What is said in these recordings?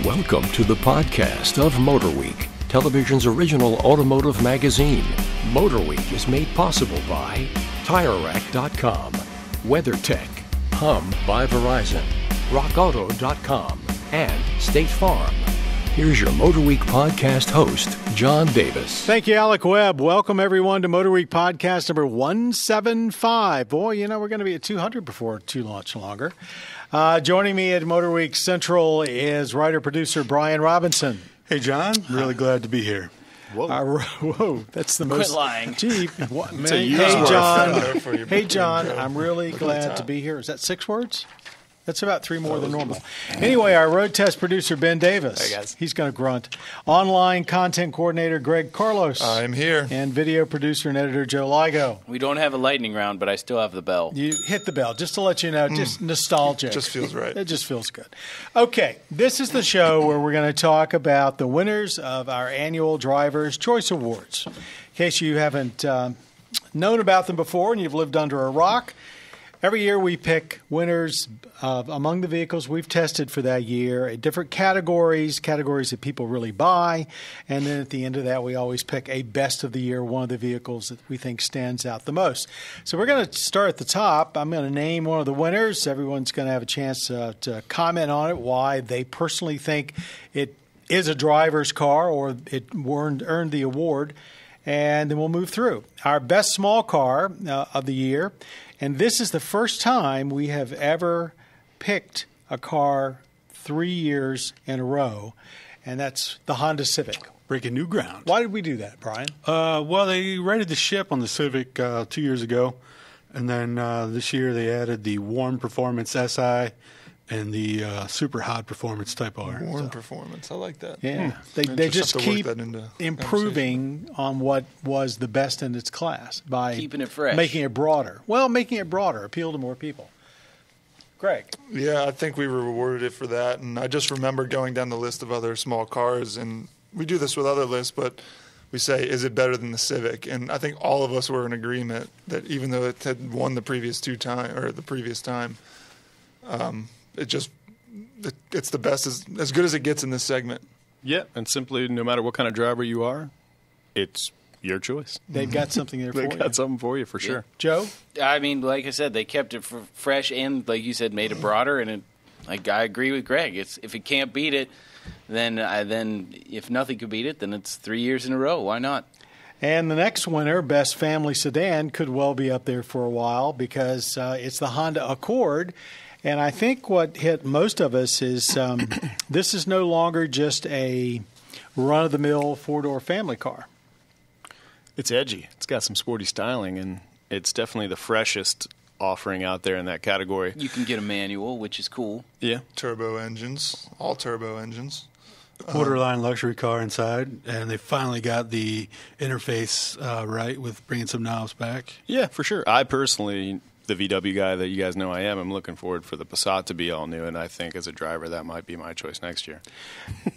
Welcome to the podcast of MotorWeek, television's original automotive magazine. MotorWeek is made possible by TireRack.com, WeatherTech, Hum by Verizon, RockAuto.com, and State Farm. Here's your MotorWeek podcast host, John Davis. Thank you, Alec Webb. Welcome, everyone, to MotorWeek podcast number 175. Boy, you know, we're going to be at 200 before too much longer. Joining me at MotorWeek Central is writer-producer Brian Robinson. Hey, John. Really glad to be here. Whoa, that's the most... Quit lying. Gee, what, man. Hey, Hey, John, I'm really glad to be here. Is that 6 words? That's about 3 more than normal. Anyway, our road test producer, Ben Davis. Hey, guys. He's going to grunt. Online content coordinator, Greg Carlos. I'm here. And video producer and editor, Joe Ligo. We don't have a lightning round, but I still have the bell. You hit the bell, just to let you know, just nostalgic. Just feels right. It just feels good. Okay, this is the show where we're going to talk about the winners of our annual Driver's Choice Awards. In case you haven't known about them before and you've lived under a rock, every year we pick winners among the vehicles we've tested for that year, different categories that people really buy, and then at the end of that we always pick a best of the year, one of the vehicles that we think stands out the most. So we're going to start at the top. I'm going to name one of the winners. Everyone's going to have a chance to comment on it, why they personally think it is a driver's car or it earned the award, and then we'll move through. Our best small car of the year. And this is the first time we have ever picked a car 3 years in a row, and that's the Honda Civic. Breaking new ground. Why did we do that, Brian? Well, they righted the ship on the Civic 2 years ago, and then this year they added the Warm Performance SI and the Super Hot Performance Type R. Warm Performance. I like that. Yeah. They just keep improving conversation. on what was the best in its class by Keeping it fresh. Making it broader. Well, making it broader, appeal to more people. Greg. Yeah, I think we rewarded it for that. And I just remember going down the list of other small cars, and we do this with other lists, but we say, is it better than the Civic? And I think all of us were in agreement that even though it had won the previous time, it's the best, as good as it gets in this segment. Yeah, and simply, no matter what kind of driver you are, it's your choice. They've got something there for you. They got something for you, for sure. Joe? I mean, like I said, they kept it fresh and, like you said, made it broader. And I agree with Greg. If it can't beat it, then if nothing could beat it, then it's 3 years in a row. Why not? And the next winner, Best Family Sedan, could well be up there for a while because it's the Honda Accord. And I think what hit most of us is this is no longer just a run-of-the-mill four-door family car. It's edgy. It's got some sporty styling, and it's definitely the freshest offering out there in that category. You can get a manual, which is cool. Yeah. Turbo engines, all turbo engines. Borderline luxury car inside, and they finally got the interface right with bringing some knobs back. Yeah, for sure. I personally, the VW guy that you guys know I am, I'm looking forward for the Passat to be all new, and I think as a driver that might be my choice next year.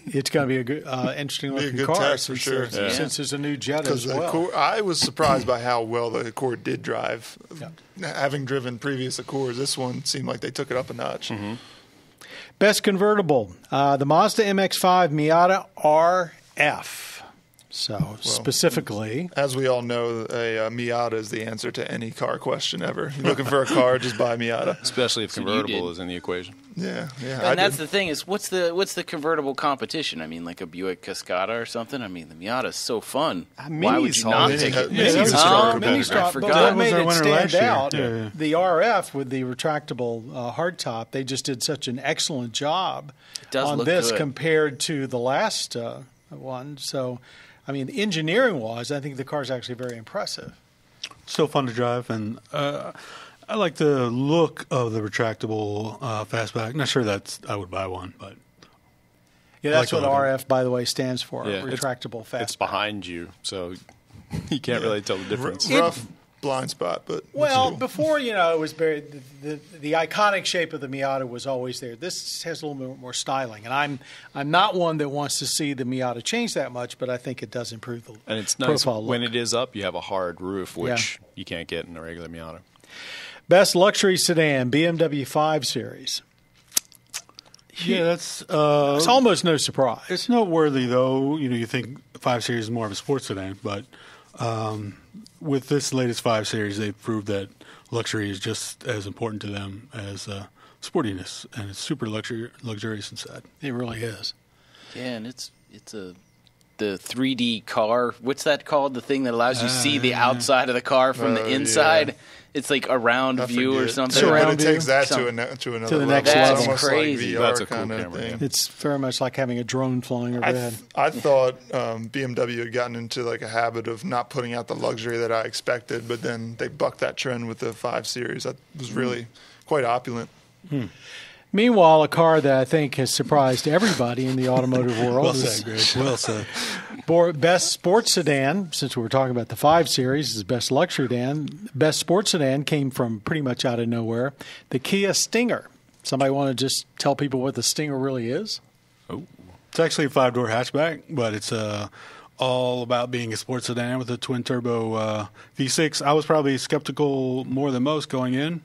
It's going to be a good, interesting looking car test for sure. Since there's a new Jetta as well. Accord, I was surprised by how well the Accord did drive. Yeah. Having driven previous Accords, this one seemed like they took it up a notch. Mm-hmm. Best convertible, the Mazda MX-5 Miata RF. So specifically, as we all know, a Miata is the answer to any car question ever. You're looking for a car, just buy a Miata. Especially if convertible is in the equation. Yeah. And that's the thing is, what's the convertible competition? I mean, like a Buick Cascada or something. I mean, the Miata is so fun. Why would you not take it? Minis I forgot. That made it stand year. out. Yeah. The RF with the retractable hardtop, they just did such an excellent job on this compared to the last one. So, I mean, engineering-wise, I think the car's actually very impressive. So fun to drive, and I like the look of the retractable fastback. Not sure I would buy one, but yeah, that's what RF, by the way, stands for. Yeah, retractable fastback. It's behind you, so you can't really tell the difference. Rough blind spot, but before it was very the iconic shape of the Miata was always there. This has a little bit more styling, and I'm not one that wants to see the Miata change that much, but I think it does improve the and it's nice profile when look. it is up. You have a hard roof, which you can't get in a regular Miata. Best luxury sedan, BMW 5 Series. Yeah, that's It's almost no surprise. it's noteworthy though. You think 5 Series is more of a sports sedan, but with this latest 5 Series, they've proved that luxury is just as important to them as sportiness, and it's super luxurious inside. It really is. Yeah, and it's the 3D car. What's that called? The thing that allows you to see the outside of the car from the inside. Yeah. It's like a round view or something. Surround but it takes that view. to another To the level. next It's level. almost Crazy. like VR That's a cool kind of camera, thing. yeah. It's very much like having a drone flying overhead. I thought BMW had gotten into like a habit of not putting out the luxury that I expected, but then they bucked that trend with the 5 Series. That was really quite opulent. Meanwhile, a car that I think has surprised everybody in the automotive world Well is said, Greg. Well said. best sports sedan. Since we were talking about the 5 Series, is best luxury sedan. Best sports sedan came from pretty much out of nowhere. The Kia Stinger. Somebody want to just tell people what the Stinger really is? It's actually a 5-door hatchback, but it's all about being a sports sedan with a twin-turbo V6. I was probably skeptical more than most going in,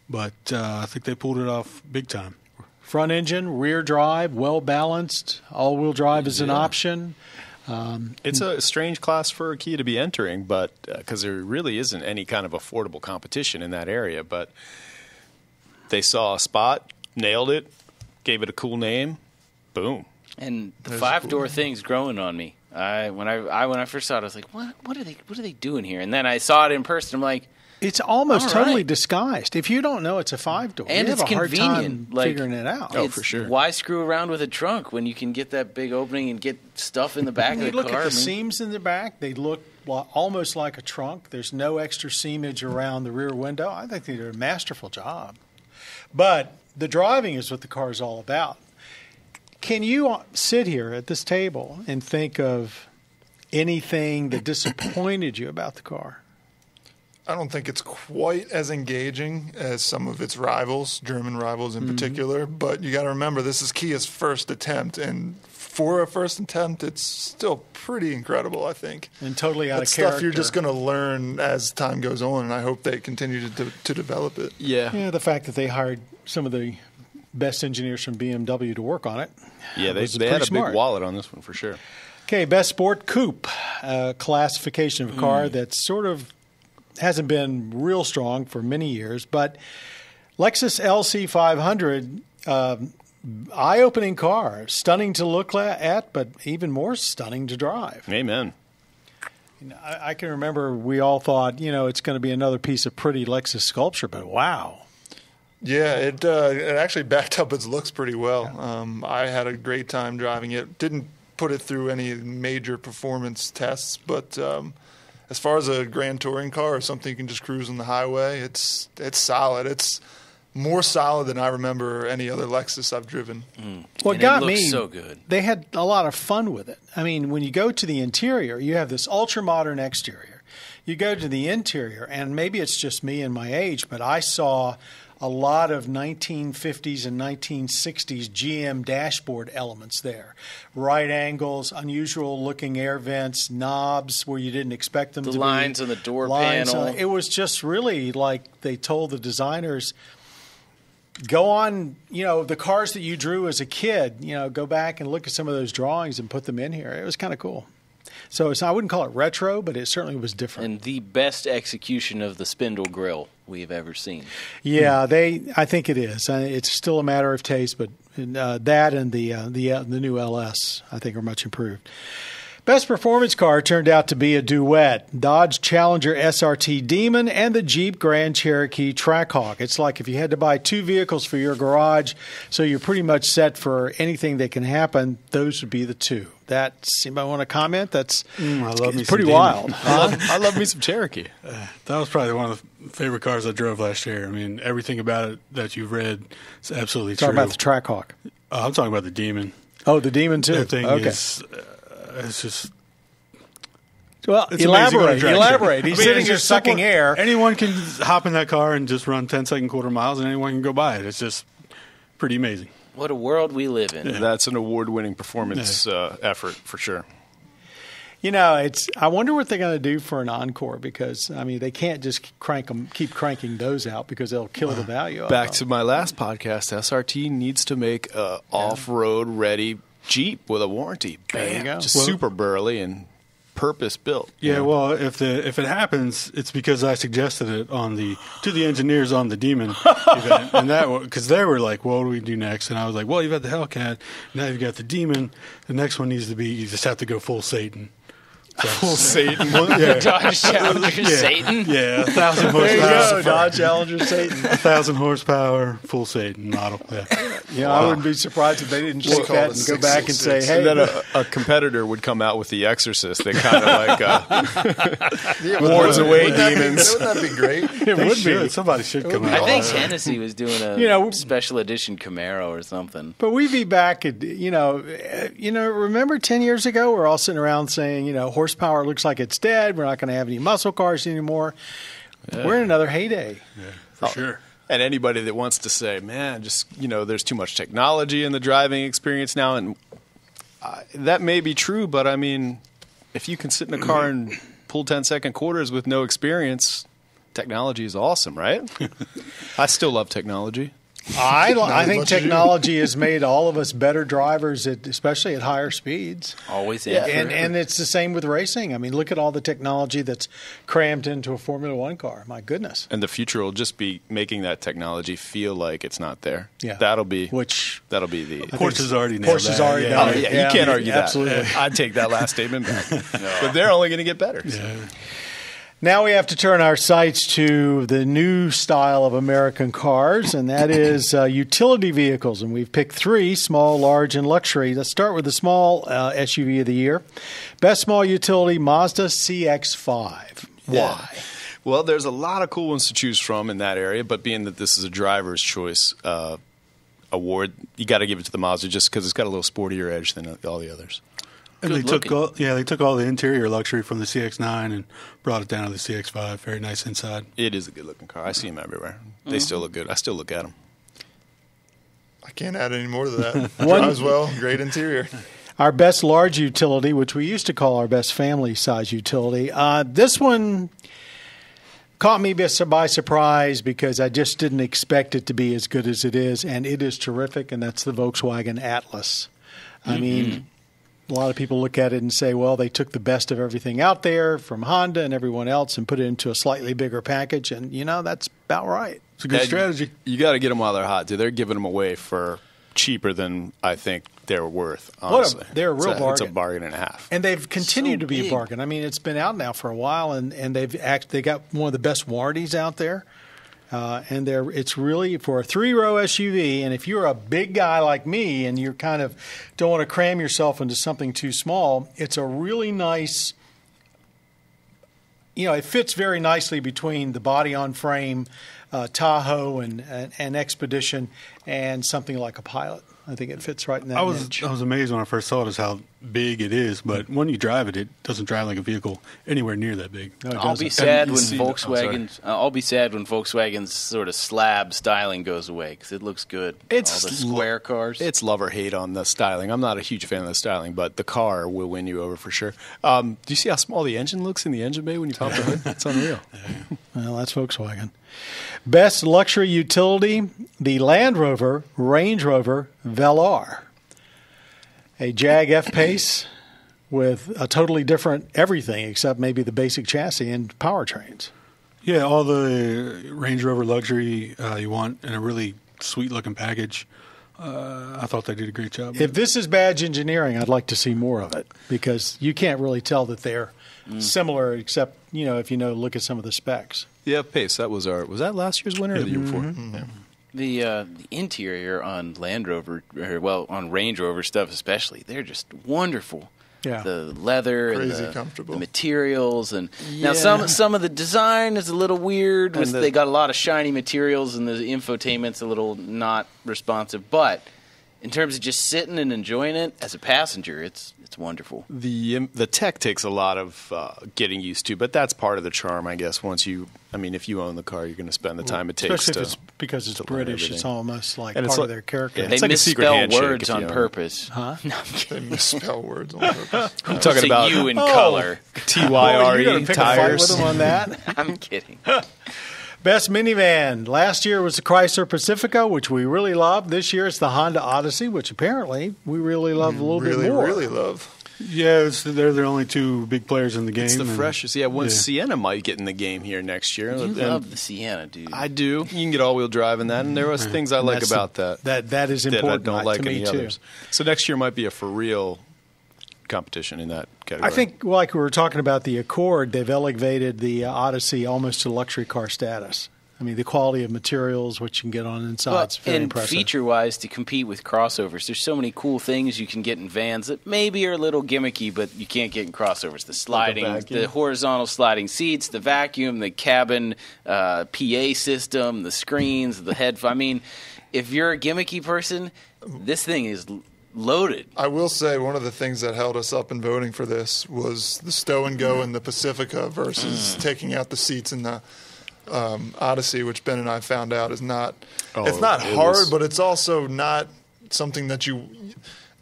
but I think they pulled it off big time. Front engine, rear drive, well balanced. All-wheel drive is an option. It's a strange class for a Kia to be entering, but because there really isn't any kind of affordable competition in that area. But they saw a spot, nailed it, gave it a cool name, boom. And the 5-door thing's growing on me. When I first saw it, I was like, what are they doing here? And then I saw it in person. I'm like, It's almost All totally right. disguised. If you don't know it's a 5-door, and you it's have a hard convenient. time figuring it out. Oh, it's- for sure. Why screw around with a trunk when you can get that big opening and get stuff in the back of You the look car? at the I mean, seams in the back; they look almost like a trunk. There's no extra seamage around the rear window. I think they did a masterful job. But the driving is what the car is all about. Can you sit here at this table and think of anything that disappointed you about the car? I don't think it's quite as engaging as some of its rivals, German rivals in particular. But you got to remember, this is Kia's first attempt, and for a first attempt, it's still pretty incredible, I think. And totally out That's of character. stuff you're just going to learn as time goes on, and I hope they continue to develop it. Yeah, the fact that they hired some of the best engineers from BMW to work on it. Yeah, they was had a pretty big smart. wallet on this one for sure. Okay, best sport coupe, classification of a car that sort of hasn't been real strong for many years, but Lexus LC500, eye-opening car, stunning to look at, but even more stunning to drive. Amen. I can remember we all thought, it's going to be another piece of pretty Lexus sculpture, but wow. Yeah, it actually backed up its looks pretty well. I had a great time driving it. Didn't put it through any major performance tests, but as far as a grand touring car or something you can just cruise on the highway, it's solid. It's more solid than I remember any other Lexus I've driven. What And got it looks me, so good. They had a lot of fun with it. I mean, when you go to the interior, you have this ultra-modern exterior. You go to the interior, and maybe it's just me and my age, but I saw a lot of 1950s and 1960s GM dashboard elements there. Right angles, unusual-looking air vents, knobs where you didn't expect them to be. The lines on the door Lines panel. It was just really like they told the designers, go on, the cars that you drew as a kid, go back and look at some of those drawings and put them in here. It was kind of cool. So I wouldn't call it retro, but it certainly was different. And the best execution of the spindle grill we've ever seen. Yeah, I think it is. It's still a matter of taste, but that and the new LS, I think, are much improved. Best performance car turned out to be a duet: Dodge Challenger SRT Demon and the Jeep Grand Cherokee Trackhawk. It's like if you had to buy two vehicles for your garage, so you're pretty much set for anything that can happen, those would be the two. Anybody want to comment? That's I love me it's pretty some wild. Demon. I love me some Cherokee. That was probably one of the favorite cars I drove last year. I mean, everything about it that you've read is absolutely true. Talking about the Trackhawk. I'm talking about the Demon. Oh, the Demon too. That thing okay. is, it's just. Well, It's amazing what a drag elaborate. show. He's I mean, sitting it's here just sucking simple. air. Anyone can hop in that car and just run 10-second quarter miles, and anyone can go by it. It's just pretty amazing. What a world we live in. That's an award-winning performance effort for sure. I wonder what they're going to do for an Encore because, I mean, they can't just keep cranking those out because they'll kill the value of them. Back to my last podcast, SRT needs to make a off-road ready Jeep with a warranty. There you go. Just super burly and purpose built. Yeah, well, if it happens, it's because I suggested it to the engineers on the Demon event, and because they were like, "What do we do next?" And I was like, "Well, you've got the Hellcat, now you've got the Demon. The next one needs to be you just have to go full Satan." Full Satan. Yeah. Dodge Challenger Satan. Yeah, 1,000 There you horsepower. go, Dodge Challenger Satan. 1,000 horsepower, full Satan model. Yeah. I wouldn't be surprised if they didn't take call that it and go back and say, 666. hey, And then a competitor would come out with The Exorcist. They kind of wards away demons. Wouldn't that be great? it would Should. be. Somebody should come I out. think Tennessee was doing a special edition Camaro or something. But we'd be back at, remember 10 years ago, we're all sitting around saying, horsepower looks like it's dead. We're not going to have any muscle cars anymore. We're in another heyday. For sure. And anybody that wants to say, man, just, there's too much technology in the driving experience now. And that may be true, but I mean, if you can sit in a car and pull 10-second quarters with no experience, technology is awesome, right? I still love technology. I think much you do. technology has made all of us better drivers, especially at higher speeds. Always And it's the same with racing. I mean, look at all the technology that's crammed into a Formula One car. My goodness. And the future will just be making that technology feel like it's not there. Yeah. That'll be The Porsche's already nailed Porsche's that. already Oh, done it. yeah, you can't argue that. Absolutely. I'd take that last statement back. But they're only going to get better. So. Now we have to turn our sights to the new style of American cars, and that is utility vehicles. And we've picked 3, small, large, and luxury. Let's start with the small SUV of the year. Best small utility, Mazda CX-5. Why? Well, there's a lot of cool ones to choose from in that area, but being that this is a driver's choice award, you got to give it to the Mazda just because it's got a little sportier edge than all the others. And they took all the interior luxury from the CX-9 and brought it down to the CX-5. Very nice inside. It is a good-looking car. I see them everywhere. They still look good. I still look at them. I can't add any more to that. Drives well, great interior. Our best large utility, which we used to call our best family size utility. This one caught me by surprise because I just didn't expect it to be as good as it is, and it is terrific, and that's the Volkswagen Atlas. I mean, a lot of people look at it and say, well, they took the best of everything out there from Honda and everyone else and put it into a slightly bigger package, and, that's about right. It's a good strategy. You got to get them while they're hot, dude. They're giving them away for cheaper than I think they're worth, honestly. They're a real bargain. It's a bargain and a half. And they've continued So to be big. a bargain. I mean, it's been out now for a while, and they got one of the best warranties out there. And it's really for a 3-row SUV. And if you're a big guy like me and you kind of don't want to cram yourself into something too small, it's a really nice. It fits very nicely between the body-on-frame Tahoe and Expedition and something like a Pilot. I think it fits right in that niche. I was amazed when I first saw it as how big it is, but when you drive it, it doesn't drive like a vehicle anywhere near that big. No, it I'll be doesn't. sad you when see Volkswagen's sort of slab styling goes away because it looks good. It's all the square cars. It's love or hate on the styling. I'm not a huge fan of the styling, but the car will win you over for sure. Do you see how small the engine looks in the engine bay when you pop the hood? It's unreal. Well, that's Volkswagen. Best luxury utility, the Land Rover Range Rover Velar. A Jag F-Pace with a totally different everything except maybe the basic chassis and powertrains. Yeah, all the Range Rover luxury you want in a really sweet-looking package. I thought they did a great job. If this is badge engineering, I'd like to see more of it because you can't really tell that they're similar except, if look at some of the specs. Yeah, Pace. Was that last year's winner or the year before? Yeah. The interior on Land Rover, on Range Rover stuff especially, they're just wonderful. Yeah. The leather Crazy and comfortable. the materials, and now some of the design is a little weird. They got a lot of shiny materials, and the infotainment's a little not responsive. But in terms of just sitting and enjoying it as a passenger, it's wonderful. The tech takes a lot of getting used to, but that's part of the charm, I guess. If you own the car, you're going to spend the time it takes Especially if it's because it's British. It's almost like part of their character. Yeah, They it's like a secret misspell handshake words if you on own it. purpose. Huh? No, I'm kidding. They misspell words on purpose. I'm talking about you in color. TYRE You're going to pick a fight tires. with them on that? I'm kidding. Best minivan. Last year was the Chrysler Pacifica, which we really loved. This year it's the Honda Odyssey, which apparently we really love a little bit more. Really love. Yeah, they're the only two big players in the game. It's the and- freshest. Yeah, Sienna might get in the game here next year. You And love the Sienna, dude. I do. You can get all-wheel drive in that, and there was things I like That's about that. That is that I important don't like to me any too. others. So next year might be a for real competition in that category. I think, like we were talking about the Accord, they've elevated the Odyssey almost to luxury car status. I mean, the quality of materials, what you can get on inside, is very and impressive. feature-wise, to compete with crossovers, there's so many cool things you can get in vans that maybe are a little gimmicky, but you can't get in crossovers. The sliding, vacuum. the horizontal sliding seats, the vacuum, the cabin PA system, the screens, the headphones. I mean, if you're a gimmicky person, this thing is loaded. I will say one of the things that held us up in voting for this was the stow and go in the Pacifica versus taking out the seats in the Odyssey, which Ben and I found out is not. It's not hard, but it's also not something that you're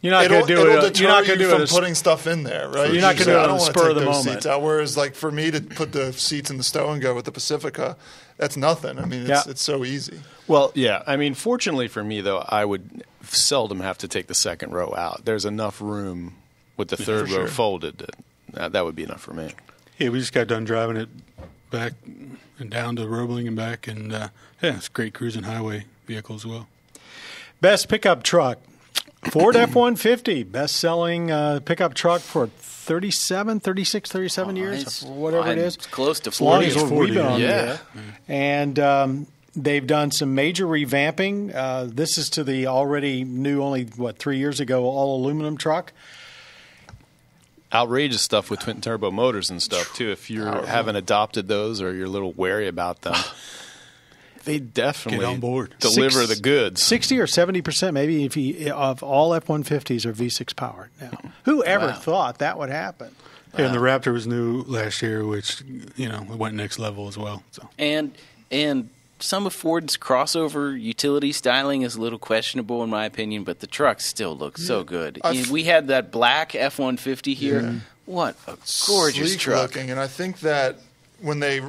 not going to do it'll it. deter You're not going to you do from it. putting stuff in there, right? You're not You gonna do it say, I on don't the want to spur take of the those moment. seats out. Whereas, like for me to put the seats in the stow and go with the Pacifica, that's nothing. I mean, it's so easy. Well, yeah. I mean, fortunately for me, though, I would seldom have to take the second row out. There's enough room with the third row folded that would be enough for me. Yeah, we just got done driving it back and down to Roebling and back, and it's a great cruising highway vehicle as well. Best pickup truck. Ford F-150, best-selling pickup truck for 37 years, whatever it is. It's close to As long 40. as we've been on Yeah. there. And they've done some major revamping. This is to the already new, only, 3 years ago, all-aluminum truck. Outrageous stuff with twin turbo motors and stuff too. If you haven't adopted those or you're a little wary about them, they definitely Get on board. deliver the goods. 60 or 70% maybe of all F-150s are V6 powered now. Who ever thought that would happen? Yeah, and the Raptor was new last year, which it went next level as well. So And some of Ford's crossover utility styling is a little questionable in my opinion, but the trucks still look so good. We had that black F-150 here. Yeah. What a gorgeous Sleek truck. looking, and I think that when they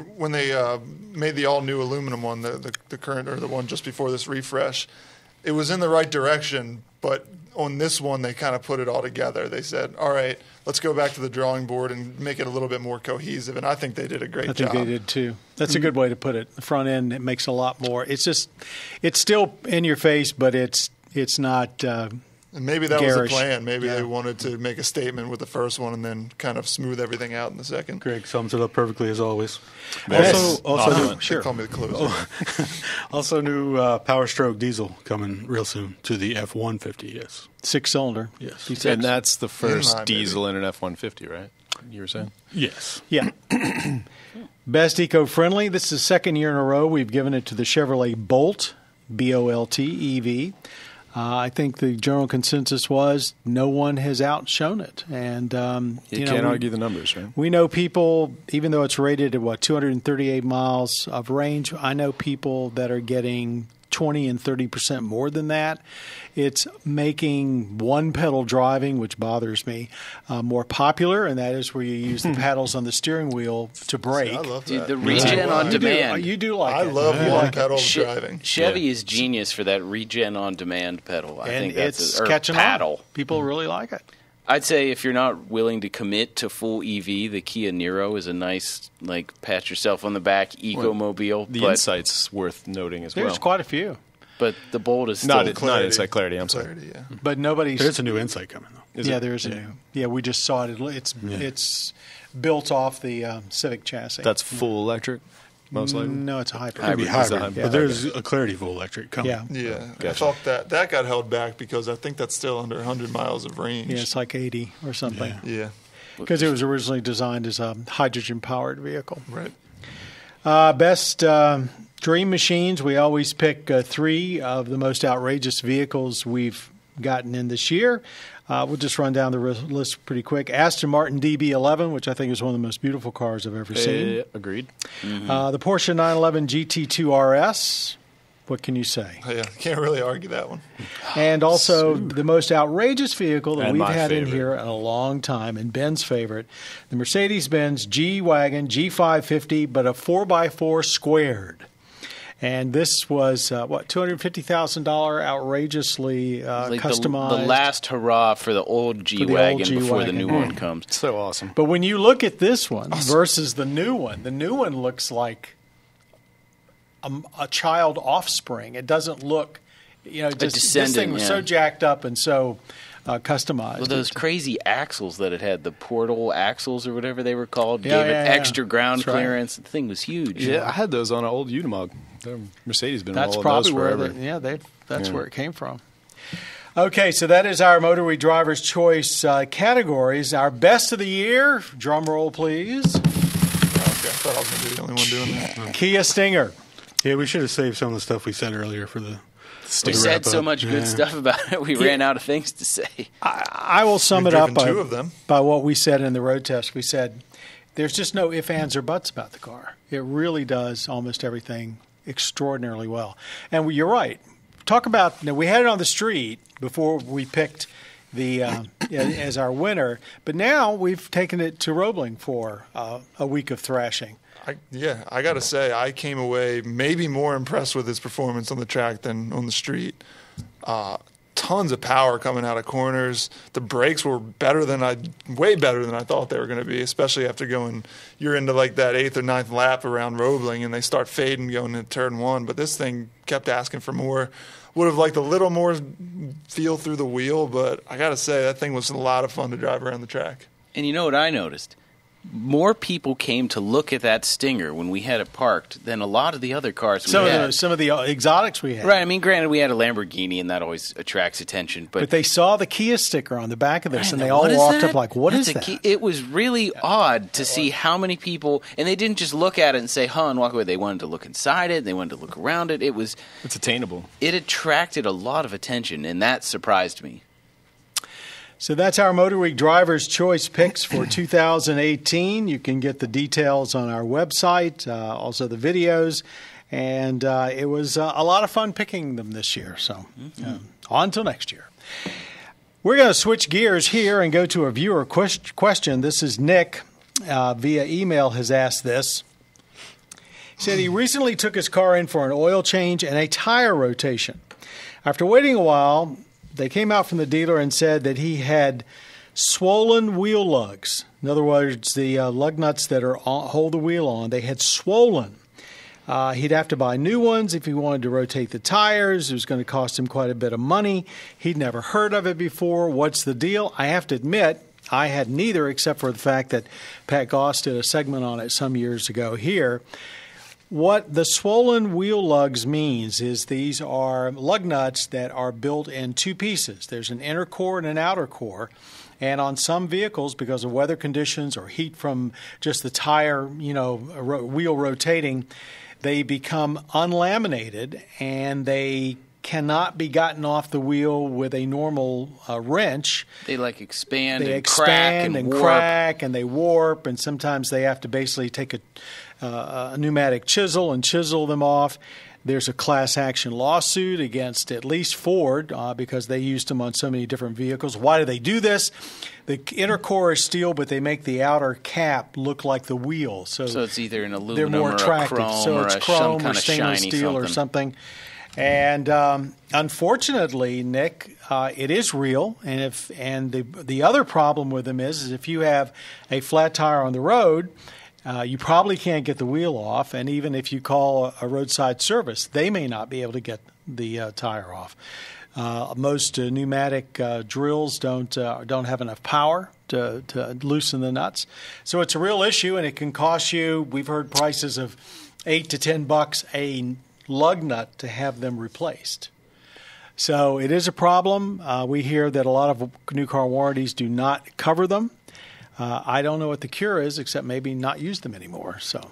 made the all new aluminum one, the current or the one just before this refresh, it was in the right direction. But on this one, they kind of put it all together. They said, "All right, let's go back to the drawing board and make it a little bit more cohesive." And I think they did a great job. I think they did too. That's a good way to put it. The front end, it makes a lot more. It's still in your face, but it's not. And maybe that was garish. the plan. Maybe they wanted to make a statement with the first one and then kind of smooth everything out in the second. Greg sums it up perfectly as always. Yes. Also, They call me the closer. also new Power Stroke diesel coming real soon to the F-150. Yes, 6-cylinder. Yes. V6. And that's the first Inline, diesel in an F-150, right? You were saying? yes. Yeah. Best eco-friendly. This is the second year in a row we've given it to the Chevrolet Bolt, B-O-L-T, EV. I think the general consensus was no one has outshone it. And You can't argue the numbers, right? we know people, even though it's rated at 238 miles of range, I know people that are getting 20 and 30% more than that. It's making one-pedal driving, which bothers me, more popular, and that is where you use the paddles on the steering wheel to brake. I love Dude, that. the regen on demand. You do like I it. love You one like it. pedal driving. Chevy is genius for that regen on demand pedal. I And think that's it's or catching paddle. on. People really like it. I'd say if you're not willing to commit to full EV, the Kia Niro is a nice, pat yourself on the back eco-mobile. The but, Insight's worth noting as There's well. quite a few. but the Bolt is still Not Insight Clarity, I'm sorry. Clarity, yeah. But nobody's. There's a new Insight coming though. There is a new. Yeah, we just saw it. It's built off the Civic chassis. That's full electric, most likely. No, it's a hybrid. It'd be Hybrid. It's a hybrid, hybrid. but there's a Clarity full electric coming. Yeah. Yeah, I Gotcha. thought that got held back because I think that's still under 100 miles of range. Yeah, it's like 80 or something. Yeah, Because it was originally designed as a hydrogen-powered vehicle. right. Best dream machines. We always pick 3 of the most outrageous vehicles we've gotten in this year. We'll just run down the list pretty quick. Aston Martin DB11, which I think is one of the most beautiful cars I've ever seen. Agreed. The Porsche 911 GT2 RS. What can you say? Oh, yeah, can't really argue that one. And also the most outrageous vehicle that And we've my had in favorite. here in a long time, and Ben's favorite, the Mercedes-Benz G-Wagon G550, but a 4x4 squared. And this was, $250,000 outrageously Like customized. the last hurrah for the old G-Wagon before the new one comes. So awesome. But when you look at this one versus the new one looks like a child offspring. It doesn't look, this thing was so jacked up and so customized. Well, those crazy axles that it had, the portal axles or whatever they were called, gave it extra ground clearance. The thing was huge. Yeah, I had those on an old Unimog. The Mercedes been That's rolling those probably forever. that's where it came from. Okay, so that is our MotorWeek Driver's Choice categories. Our best of the year, drum roll please, Okay, I thought I was going to be the only one doing that. Kia Stinger. Yeah, we should have saved some of the stuff we said earlier for the. We said so much good stuff about it, we ran out of things to say. I will sum We've it up driven two of them. by what we said in the road test. We said there's just no ifs, ands, or buts about the car. It really does almost everything extraordinarily well. And you're right. Talk about, we had it on the street before we picked the as our winner, but now we've taken it to Roebling for a week of thrashing. I got to say, I came away maybe more impressed with his performance on the track than on the street. Tons of power coming out of corners. The brakes were way better than I thought they were going to be, especially after you're into like that 8th or 9th lap around Roebling and they start fading going into turn 1. But this thing kept asking for more. Would have liked a little more feel through the wheel, but I got to say, that thing was a lot of fun to drive around the track. And you know what I noticed? More people came to look at that Stinger when we had it parked than a lot of the other cars we had. Some of the exotics we had. Right. I mean, granted, we had a Lamborghini, and that always attracts attention. But they saw the Kia sticker on the back of this, and they all what is walked that? up like, what is That's that? It was really odd to see how many people, and they didn't just look at it and say, huh, and walk away. They wanted to look inside it. They wanted to look around it. It's attainable. It attracted a lot of attention, and that surprised me. So that's our MotorWeek Driver's Choice picks for 2018. You can get the details on our website, also the videos. And it was a lot of fun picking them this year. So on till next year. We're going to switch gears here and go to a viewer question. This is Nick via email has asked this. He said he recently took his car in for an oil change and a tire rotation. After waiting a while, they came out from the dealer and said that he had swollen wheel lugs. In other words, the lug nuts that hold the wheel on, they had swollen. He'd have to buy new ones if he wanted to rotate the tires. It was going to cost him quite a bit of money. He'd never heard of it before. What's the deal? I have to admit, I had neither, except for the fact that Pat Goss did a segment on it some years ago here. What the swollen wheel lugs means is these are lug nuts that are built in two pieces. There's an inner core and an outer core. And on some vehicles, because of weather conditions or heat from just the tire, wheel rotating, they become unlaminated and they cannot be gotten off the wheel with a normal wrench. They expand they and expand and warp. crack and they warp, and sometimes they have to basically take a pneumatic chisel and chisel them off. There's a class action lawsuit against at least Ford because they used them on so many different vehicles. Why do they do this? The inner core is steel, but they make the outer cap look like the wheel. So it's either an they're aluminum more or attractive. a chrome So or it's some chrome or kind of stainless shiny steel or something. And unfortunately, Nick, it is real. And the other problem with them is if you have a flat tire on the road, you probably can't get the wheel off. And even if you call a roadside service, they may not be able to get the tire off. Most pneumatic drills don't have enough power to loosen the nuts. So it's a real issue, and it can cost you. We've heard prices of $8 to $10 a lug nut to have them replaced. So it is a problem. We hear that a lot of new car warranties do not cover them. I don't know what the cure is, except maybe not use them anymore. So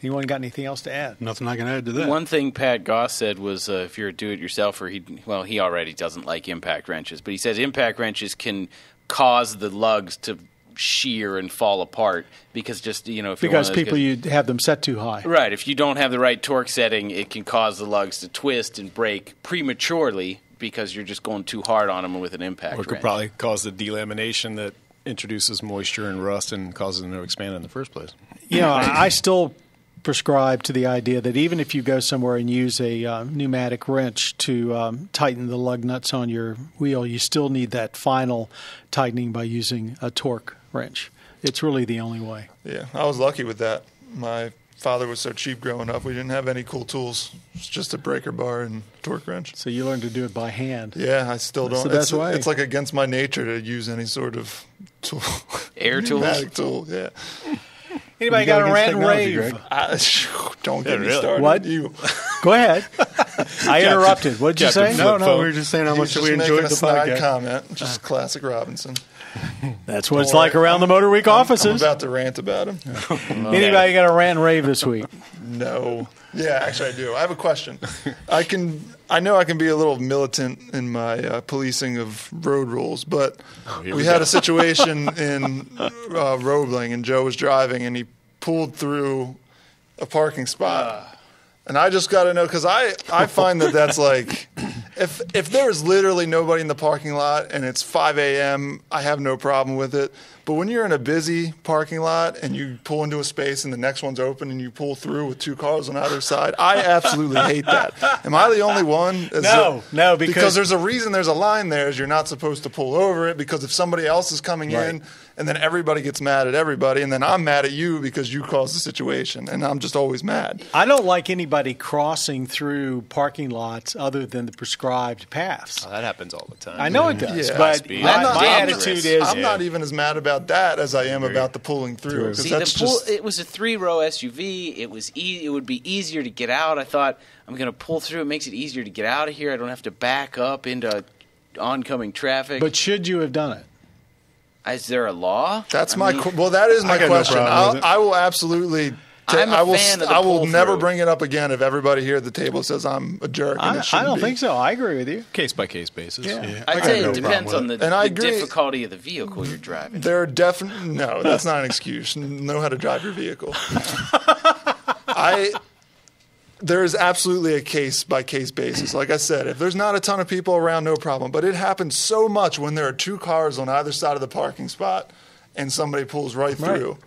Anyone got anything else to add? Nothing I can add to that. One thing Pat Goss said was if you're a do-it-yourselfer, he already doesn't like impact wrenches, but he says impact wrenches can cause the lugs to shear and fall apart because just because you have them set too high. Right. If you don't have the right torque setting, it can cause the lugs to twist and break prematurely because you're just going too hard on them with an impact Or it could wrench. probably cause the delamination that introduces moisture and rust and causes them to expand in the first place. I still prescribe to the idea that even if you go somewhere and use a pneumatic wrench to tighten the lug nuts on your wheel, you still need that final tightening by using a torque wrench. It's really the only way. Yeah, I was lucky with that. My father was so cheap growing up. We didn't have any cool tools. It's just a breaker bar and torque wrench. So you learned to do it by hand. Yeah, I still That's don't. the best way. It's like against my nature to use any sort of tool. Air tools? Pneumatic tool, yeah. Anybody You got go a rant and against rave? technology, Don't get me really? started. What? You. Go ahead. I interrupted. What did you say? Captain No, Flip we were just saying how He much was we just enjoyed making the a snide podcast. comment. Just classic Robinson. That's what it's like around the MotorWeek I'm offices. about to rant about him. Anybody got a rant and rave this week? No. Yeah, actually I do. I have a question. I know I can be a little militant in my policing of road rules, but we had a situation in Roebling, and Joe was driving, and he pulled through a parking spot. And I just got to know, because I find that's like, if there is literally nobody in the parking lot and it's 5 a.m., I have no problem with it. But when you're in a busy parking lot and you pull into a space and the next one's open and you pull through with two cars on either side, I absolutely hate that. Am I the only one? No, because there's a reason there's a line there is you're not supposed to pull over it, because if somebody else is coming in and then everybody gets mad at everybody and then I'm mad at you because you caused the situation and I'm just always mad. I don't like anybody crossing through parking lots other than the prescribed paths. Oh, that happens all the time. I know it does, Yeah. but Speed. my Dangerous. attitude is I'm not even as mad about that as I am about the pulling through. 'Cause See, that's just it was a 3-row SUV. It was it would be easier to get out. I thought, I'm going to pull through. It makes it easier to get out of here. I don't have to back up into oncoming traffic. But should you have done it? Is there a law? that's I my mean, well. That is my I got no question. problem with it. I will absolutely. I'm a fan of the I will pull-through. never bring it up again if everybody here at the table says I'm a jerk. And it I shouldn't don't be. think so. I agree with you. Case by case basis. Yeah, I'd got say no it depends problem on with the, And I the agree. difficulty of the vehicle you're driving. There are definitely no. That's not an excuse. Know how to drive your vehicle. There is absolutely a case by case basis. Like I said, if there's not a ton of people around, no problem. But it happens so much when there are two cars on either side of the parking spot and somebody pulls right through.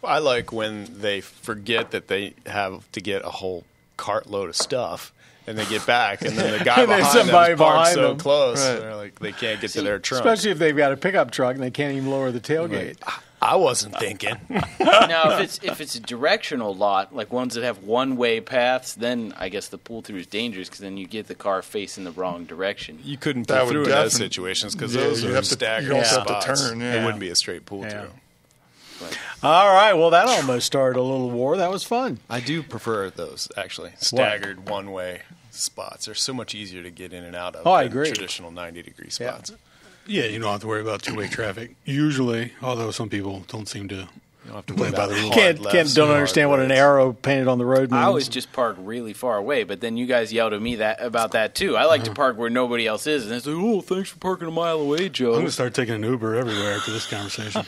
Well, I like when they forget that they have to get a whole cartload of stuff, and they get back, and then the guy And there's behind them somebody is parked behind so them. close, Right. they're like they can't get to their trunk. Especially if they've got a pickup truck and they can't even lower the tailgate. I wasn't thinking. Now, if it's a directional lot, like ones that have one-way paths, then I guess the pull-through is dangerous because then you get the car facing the wrong direction. You couldn't That pull would through in those definitely- situations because Yeah, those you are have to- staggered you also have to spots. turn, yeah. It wouldn't be a straight pull through. All right. Well, that almost started a little war. That was fun. I do prefer those actually staggered one-way spots. They're so much easier to get in and out of. Oh, I than agree. Traditional 90-degree Yeah. spots. Yeah, you don't have to worry about two-way traffic. Usually, although some people don't seem to You don't have to play worry by about the rules. Don't hard understand what an roads. arrow painted on the road means. I always just park really far away, but then you guys yelled at me about that too. I like to park where nobody else is, and it's like, oh, thanks for parking a mile away, Joe. I'm going to start taking an Uber everywhere after this conversation.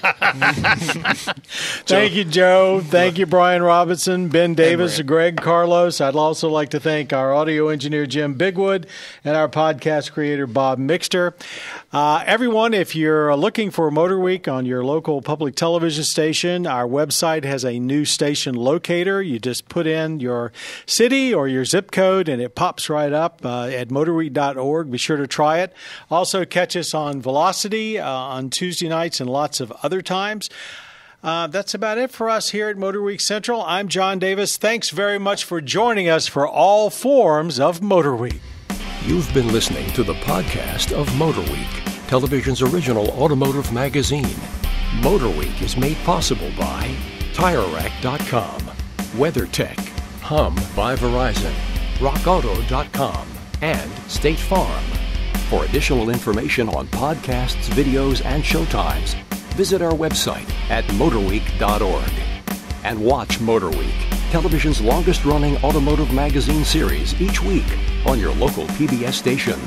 Thank you, Joe. Thank you, Brian Robinson, Ben Davis, Greg Carlos. I'd also like to thank our audio engineer, Jim Bigwood, and our podcast creator, Bob Mixter. Everyone, if you're looking for MotorWeek on your local public television station, our website has a new station locator. You just put in your city or your zip code, and it pops right up at motorweek.org. Be sure to try it. Also, catch us on Velocity on Tuesday nights and lots of other times. That's about it for us here at MotorWeek Central. I'm John Davis. Thanks very much for joining us for all forms of MotorWeek. You've been listening to the podcast of MotorWeek, television's original automotive magazine. MotorWeek is made possible by TireRack.com, WeatherTech, Hum by Verizon, RockAuto.com, and State Farm. For additional information on podcasts, videos, and showtimes, visit our website at motorweek.org. And watch MotorWeek television's longest-running automotive magazine series each week on your local PBS station.